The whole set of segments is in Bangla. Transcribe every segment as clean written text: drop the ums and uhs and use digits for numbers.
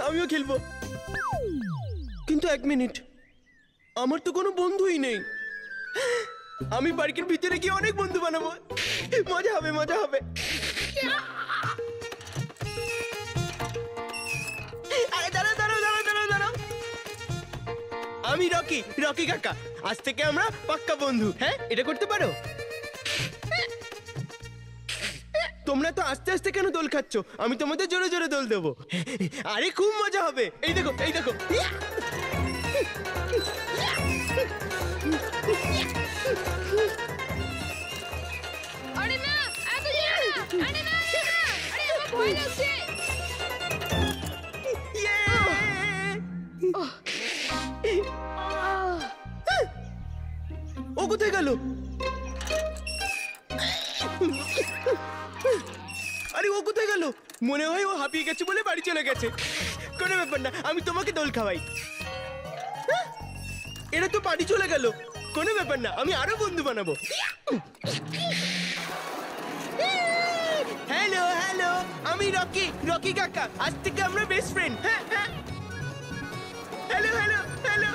আমিও খেলবো, কিন্তু 1 মিনিট, আমার তো কোনো বন্ধুই নেই। আমি পার্কের ভিতরে গিয়ে অনেক বন্ধু বানাবো, মজা হবে মজা হবে। আরে দাঁড়াও দাঁড়াও দাঁড়াও দাঁড়াও দাঁড়াও, আমি রকি, রকি কাকা। আজ থেকে আমরা পাক্কা বন্ধু। হ্যাঁ, এটা করতে পারো? তোমরা তো আস্তে আস্তে কেন দোল খাচ্ছ? আমি তোমাদের জোরে জোরে দোল দেবো। আরে খুব মজা হবে। এই দেখো এই দেখো। আরে না, এত জোরে না। আরে না, আরে আমার ভয় লাগছে। ও কোথায় গেল? আরে ও কোথায় গেল? মনে হয় ও হাঁপিয়ে গেছে বলে বাড়ি চলে গেছে। কোনো ব্যাপার না, আমি তোমাকে দোল খাওয়াই। এরা তো বাড়ি চলে গেল। কোনো ব্যাপার না, আমি আরো বন্ধু বানাবো। হ্যালো হ্যালো, আমি রকি, রকি কাকা। আজ থেকে আমরা বেস্ট ফ্রেন্ড। হ্যাঁ হ্যাঁ, হ্যালো হ্যালো হ্যালো।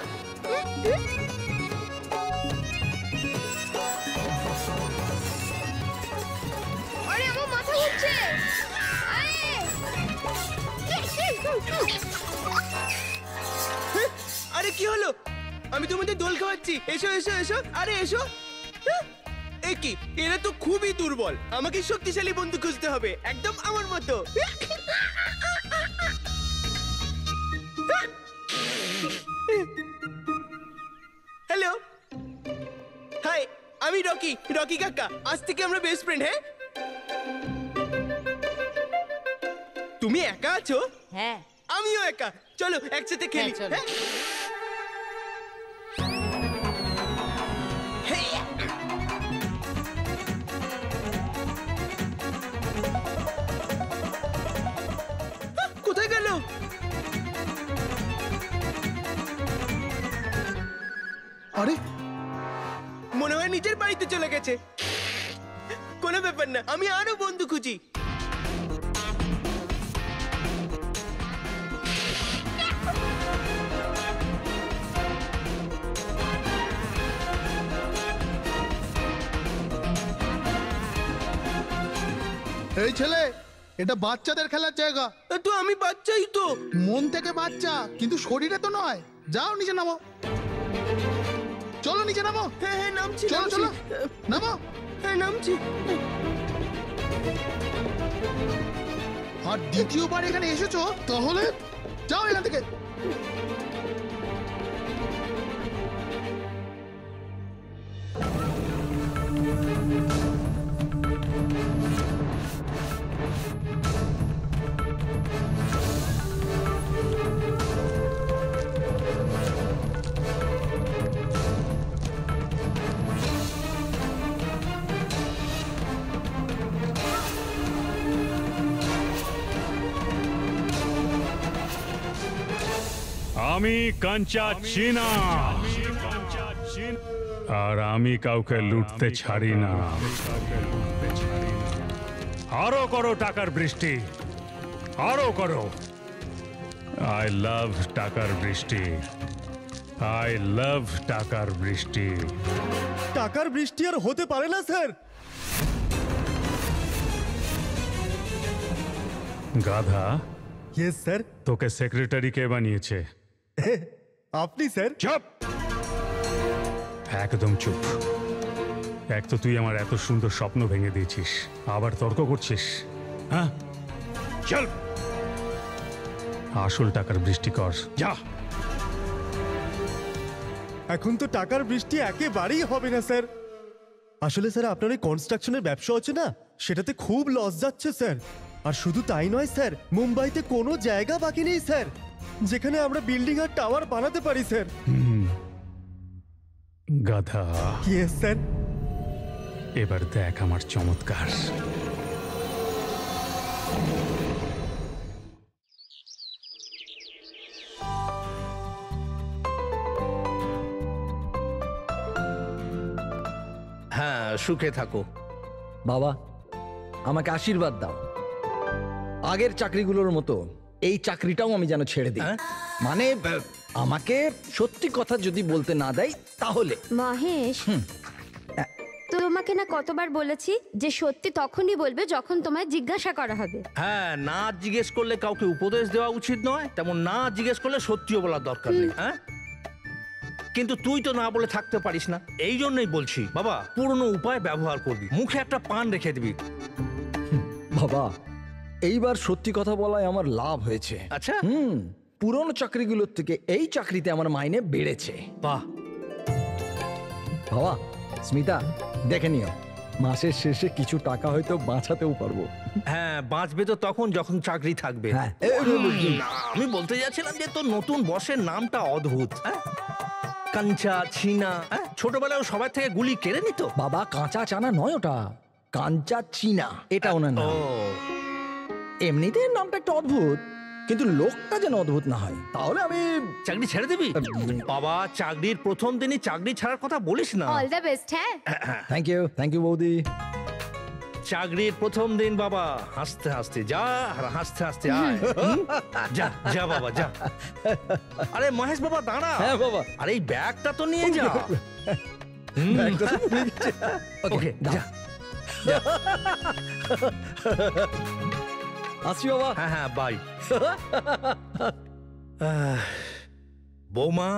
আরে আমার মাথা ঘুরছে। আরে কি হলো? আমি তোমাদের দোল খাওয়াচ্ছি, এসো এসো এসো। আরে এসো। এ কি, এরা তো খুবই দুর্বল। আমাকে শক্তিশালী বন্ধু খুঁজতে হবে, একদম আমার মতো। হ্যালো, হাই, আমি রকি, রকি কাকা। আজ থেকে আমরা বেস্ট ফ্রেন্ড। হ্যাঁ, তুমি একা আছো? হ্যাঁ, আমিও একা। চলো একসাথে খেলি। হ্যাঁ, চলো। হ্যাঁ? কোথায় গেল? আরে মনে হয় নিজের বাড়িতে চলে গেছে। কোনো ব্যাপার না, আমি আরো বন্ধু খুঁজি। এই ছেলে, এটা বাচ্চাদের খেলার জায়গা। তো আমি বাচ্চাই তো। মন থেকে বাচ্চা, কিন্তু শরীরে তো নয়। যাও নিচে নামো, চলো নিচে নামো। হ্যাঁ হ্যাঁ, নামছি চলো নামছি। চলো নামো। হ্যাঁ নামছি। আর দ্বিতীয়বার এখানে এসেছো তাহলে যাও এখান থেকে। আমি কাঞ্চা চীনা, আর আমি কাউকে লুটতে ছাড়ি না। আরো করো টাকার বৃষ্টি, আরো করো। আই লাভ টাকার বৃষ্টি, আই লাভ টাকার বৃষ্টি। টাকার বৃষ্টি আর হতে পারে না স্যার। গাধা, ইয়েস স্যার। তোকে সেক্রেটারি কে বানিয়েছে? আপনি স্যার। চুপ, একদম চুপ। এক তো তুই আমার এত সুন্দর স্বপ্ন ভেঙে দিয়েছিস, আবার তর্ক করছিস। হ্যাঁ, চল আসল টাকার বৃষ্টি কর, যা। এখন তো টাকার বৃষ্টি একেবারেই হবে না স্যার। আসলে স্যার আপনার ওই কনস্ট্রাকশনের ব্যবসা হচ্ছে না, সেটাতে খুব লস যাচ্ছে স্যার। আর শুধু তাই নয় স্যার, মুম্বাইতে কোনো জায়গা বাকি নেই স্যার যেখানে আমরা বিল্ডিং আর টাওয়ার বানাতে পারি স্যার। গাধা, ইয়েস স্যার। এবার দেখ আমার চমৎকার। হ্যাঁ, সুখে থাকো। বাবা, আমাকে আশীর্বাদ দাও। আগের চাকরিগুলোর মতো এই চাকরিটাও আমি যেন ছেড়ে দিই। মানে আমাকে সত্যি কথা যদি বলতে না দেয় তাহলে। মহেশ, তোমাকে না কতবার বলেছি যে সত্যি তখনই বলবে যখন তোমায় জিজ্ঞাসা করা হবে। হ্যাঁ, না জিজ্ঞেস করলে কাউকে উপদেশ দেওয়া উচিত নয়, তেমন না জিজ্ঞেস করলে সত্যিও বলার দরকার নেই। হ্যাঁ, কিন্তু তুই তো না বলে থাকতে পারিস না, এই জন্যই বলছি বাবা, পুরনো উপায় ব্যবহার করবি, মুখে একটা পান রেখে দিবি। বাবা, এইবার সত্যি কথা বলায় আমার লাভ হয়েছে। আচ্ছা। পুরনো চাকরিগুলোর থেকে এই চাকরিতে আমার মাইনে বেড়েছে। বাহ। বাবা, স্মিতা দেখে নিও, মাসের শেষে কিছু টাকা হয়তো বাঁচাতেও পারবো। হ্যাঁ, বাঁচবে তো তখন যখন চাকরি থাকবে। হ্যাঁ। না, আমি বলতে যাচ্ছিলাম যে তোর নতুন বসের নামটা অদ্ভুত। কাঞ্চা ছিনা। ছোটবেলায় সবার থেকে গুলি কেড়ে নিত। বাবা, কাঁচা চানা নয় ওটা, কাঞ্চা চীনা, এটা ওনার নাম। এমনিতে নামটা একটু অদ্ভুত, কিন্তু লোকটা যেন অদ্ভুত না হয়, তাহলে আমি চাকরি ছেড়ে দিবি। বাবা, চাকরির প্রথম দিনই চাকরি ছাড়ার কথা বলিস না। All the best. হ্যাঁ, থ্যাংক ইউ বৌদি। চাকরির প্রথম দিন বাবা, হাসতে হাসতে যা আর হাসতে হাসতে আয়। যা যা বাবা যা। আরে মহেশ বাবা দাঁড়া। হ্যাঁ বাবা। আরে এই ব্যাগটা তো নিয়ে যা। ওকে যা। আসি বাবা। হ্যাঁ হ্যাঁ, বাই। বৌমা,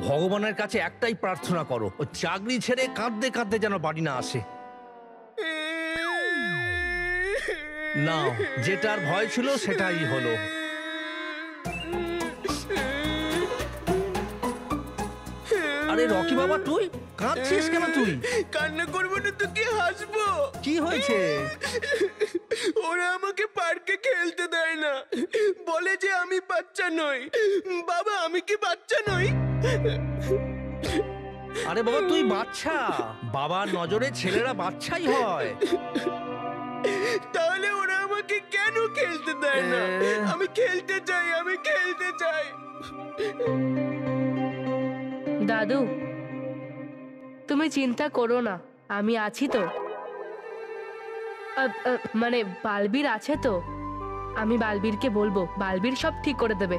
ভগবানের কাছে একটাই প্রার্থনা করো, ও চাকরি ছেড়ে কাঁদতে কাঁদতে যেন বাড়ি না আসে। না, যেটার ভয় ছিল সেটাই হলো। আরে রকি বাবা, তুই কাঁদছিস কেন? তুই কান্না করবো না তো কি হাসবো? কি হয়েছে? ওরা আমাকে পার্কে খেলতে দেয় না, বলে যে আমি বাচ্চা নই। বাবা, আমি কি বাচ্চা নই? আরে বাবা, তুই বাচ্চা, বাবার নজরে ছেলেরা বাচ্চাই হয়। তাহলে ওরা আমাকে কেন খেলতে দেয় না? আমি খেলতে চাই, আমি খেলতে চাই। দাদু, তুমি চিন্তা করো না, আমি আছি তো। মানে বালবীর আছে তো, আমি বালবীরকে বলবো, বালবীর সব ঠিক করে দেবে।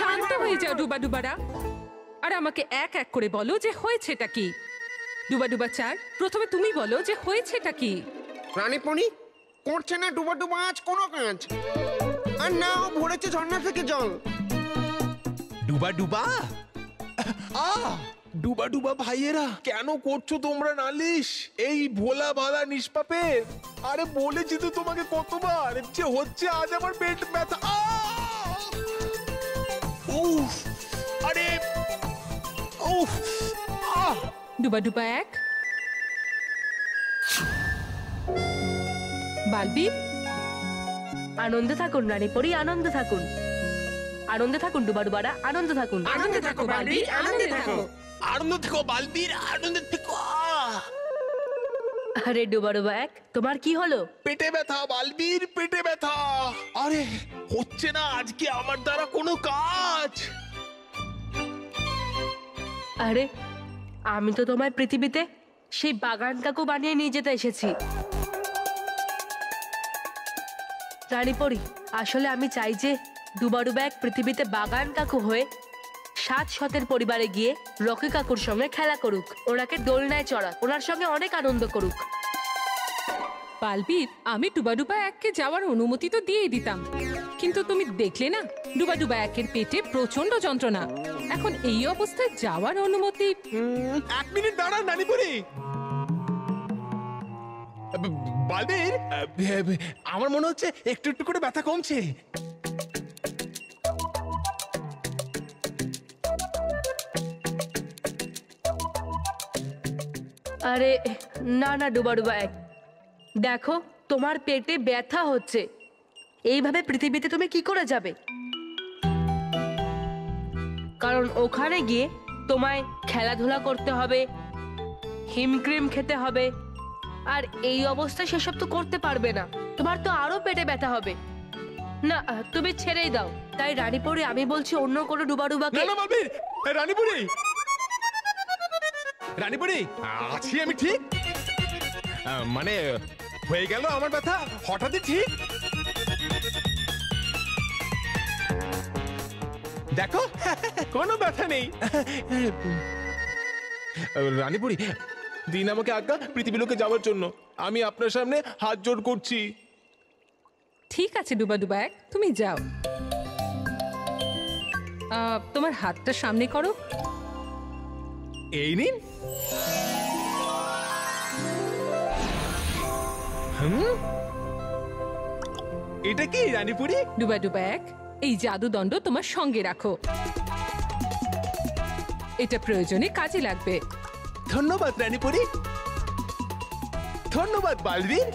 শান্ত হয়ে যাও ডুবা ডুবারা, আর আমাকে এক এক করে বলো যে হয়েছেটা কি। ডুবা ডুবা চার, প্রথমে তুমি বলো যে হয়েছেটা কি। রানীপণি করছে না ডুবা ডুবা আজ কোনো কাজ, আর না ও ভরেছে ঝর্ণা থেকে জল। ডুবা ডুবা ডুবা ডুবা ভাইয়েরা, কেন করছো তোমরা নালিশ এই ভোলা ভালা নিষ্পাপের? আরে বলেছি তো তোমাকে কতবার যে হচ্ছে আজ আমার পেট ব্যথা। উফ, আরে উফ, ডুবা ডুবা এক, বালবীর আনন্দে থাকুন রানীপরি, আনন্দে থাকুন, আনন্দে থাকুন ডুবা ডুবারা, আনন্দে থাকুন। আনন্দে থাকো বালবীর, আনন্দে থাকো। আনন্দ থেকো বালবীর, আনন্দ থেকো। আরে ডুবা ডুবা এক, তোমার কি হলো? পেটে ব্যথা বালবীর, পেটে ব্যথা। আরে হচ্ছে না আজকে আমার দ্বারা কোনো কাজ। আরে আমি তো তোমায় পৃথিবীতে সেই বাগান কাকু বানিয়ে নিয়ে যেতে এসেছি। রানীপরি, আসলে আমি চাই যে ডুবাডুবা এক পৃথিবীতে বাগান কাকু হয়ে 7 শতের পরিবারে গিয়ে রকি কাকুর সঙ্গে খেলা করুক, ওনাকে দোলনায় চড়াক, ওনার সঙ্গে অনেক আনন্দ করুক। বালবীর, আমি ডুবা ডুবা এককে যাওয়ার অনুমতি তো দিয়েই দিতাম, কিন্তু তুমি দেখলে না ডুবা ডুবা একের পেটে প্রচন্ড যন্ত্রণা, এখন এই অবস্থায় যাওয়ার অনুমতি। 1 মিনিট দাঁড়ান নানিপুরি। বালবীর, আমার মনে হচ্ছে একটু একটু করে ব্যথা কমছে। আরে না না ডুবাডুবা এক, দেখো তোমার পেটে ব্যথা হচ্ছে, এইভাবে পৃথিবীতে তুমি কি করে যাবে? কারণ ওখানে গিয়ে তোমায় খেলাধুলা করতে হবে, হিমক্রিম খেতে হবে, আর এই অবস্থায় সেসব তো করতে পারবে না, তোমার তো আরো পেটে ব্যথা হবে। না, তুমি ছেড়েই দাও। তাই রানীপুরি, আমি বলছি অন্য কোনো ডুবাডুবাকে। না না বালবীর, রানীপুরি রানীপুরি আছি আমি ঠিক, মানে হয়ে গেল আমার ব্যথা হঠাৎই ঠিক। দেখো কোনো ব্যথা নেই। রানীপুরি দিন আমাকে আজ্ঞা পৃথিবীলোকে যাওয়ার জন্য, আমি আপনার সামনে হাত জোড় করছি। ঠিক আছে ডুবা ডুবা এক, তুমি যাও। তোমার হাতটা সামনে করো। এই নিন। এটা কি রানীপুরি? ডুবা ডুবা এক, এই জাদুদণ্ড তোমার সঙ্গে রাখো, এটা প্রয়োজনে কাজে লাগবে। ধন্যবাদ রানীপুরি, ধন্যবাদ বালবীর।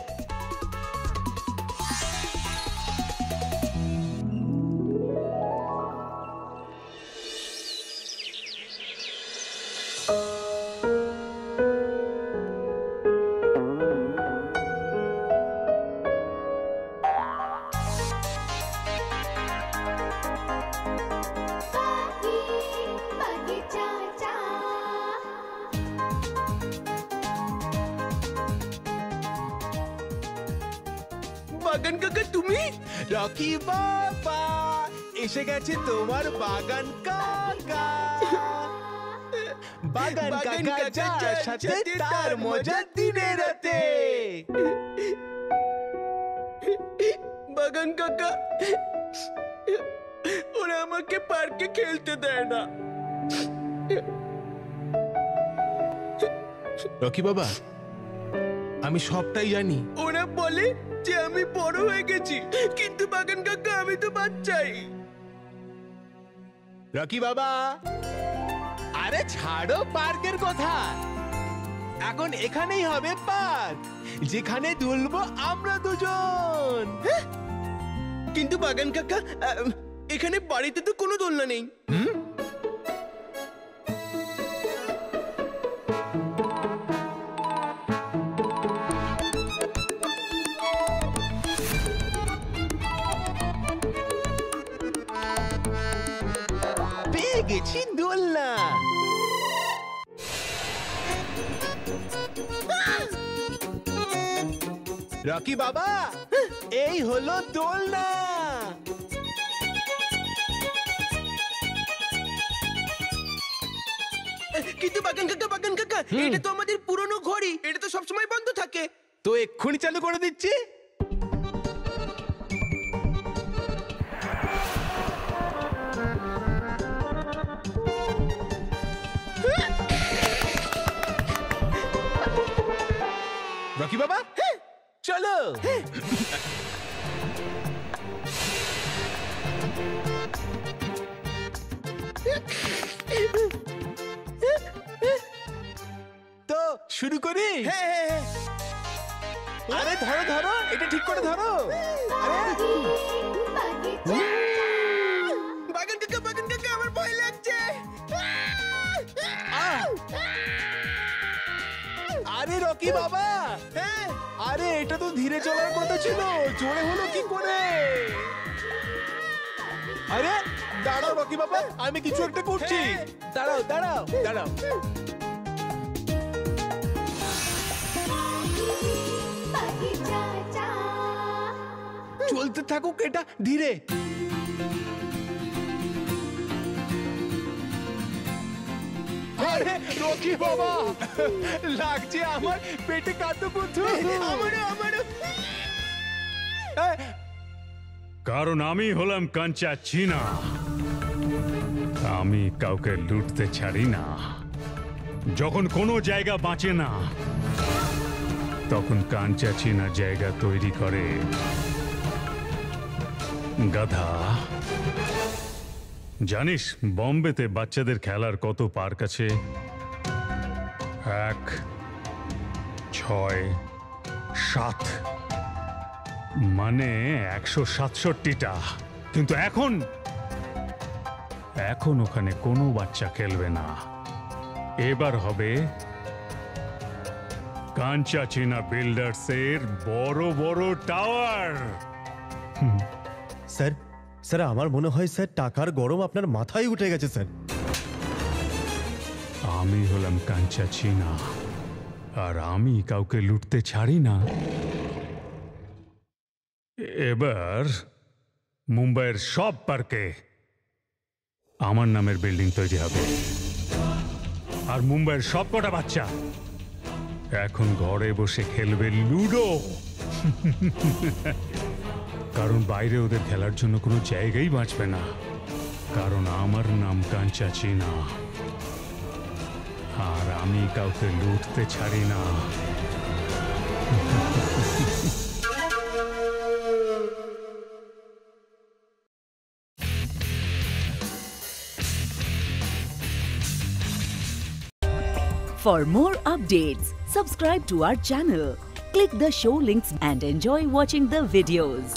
বাগান কাকা তুমি? রকি বাবা এসে গেছে তোমার বাগান কাকা। বাগান কাকা যার সাথে তার মজা দিনে রাতে। বাগান কাকা ওরা আমাকে পার্কে খেলতে দেয় না। রকি বাবা আমি সবটাই জানি। ওরা বলে যে আমি বড় হয়ে গেছি, কিন্তু বাগান কাকা আমি তো বাচ্চাই। রকি বাবা আরে ছাড়ো পার্কের কথা, এখন এখানেই হবে পার্ক, যেখানে দুলবো আমরা দুজন। কিন্তু বাগান কাকা এখানে বাড়িতে তো কোনো দোলনা নেই। পেয়ে গেছি দোলনা। রকি বাবা এই হলো দোলনা। কিন্তু বাগান কাকা এটা তো আমাদের পুরনো ঘড়ি, এটা তো সবসময় বন্ধ থাকে। তো এক্ষুনি চালু করে দিচ্ছি। রকি বাবা চলো। তো শুরু করি। আরে ধরো ধরো, এটা ঠিক করে ধরো। বাগান কাকা আমার ভয় লাগছে। আরে রকি বাবা আরে এটা তো ধীরে চলার কথা ছিল, জোরে হলো কি করে? আরে দাঁড়াও রকি বাবা, আমি কিছু একটা করছি। দাঁড়াও দাঁড়াও দাঁড়াও। চলতে থাকুক এটা ধীরে। আরে রকি বাবা লাগছে আমার পেটে কাঁদুকুথু। আমারও। কারণ আমি হলাম কাঞ্চা চীনা, আমি কাউকে লুটতে ছাড়ি না। যখন কোনো জায়গা বাঁচে না তখন কাঞ্চা চীনা জায়গা তৈরি করে। গাধা, জানিস বম্বেতে বাচ্চাদের খেলার কত পার্ক আছে? 1, 6, 7 মানে 167টা। কিন্তু এখন ওখানে কোনো বাচ্চা খেলবে না। এবার হবে কাঞ্চা চীনা বিল্ডার্সের বড় বড় টাওয়ার। স্যার আমার মনে হয় স্যার টাকার গরম আপনার মাথায় উঠে গেছে স্যার। আমি হলাম কাঞ্চা চীনা, আর আমি কাউকে লুটতে ছাড়ি না। এবার মুম্বাইয়ের সব পার্কে আমার নামের বিল্ডিং তৈরি হবে, আর মুম্বাইয়ের সব কটা বাচ্চা এখন ঘরে বসে খেলবে লুডো। কারণ বাইরে ওদের খেলার জন্য কোনো জায়গাই বাঁচবে না, কারণ আমার নাম কাঞ্চা চীনা, আর আমি কাউকে লুটতে ছাড়ি না। For more updates, subscribe to our channel, click the show links and enjoy watching the videos.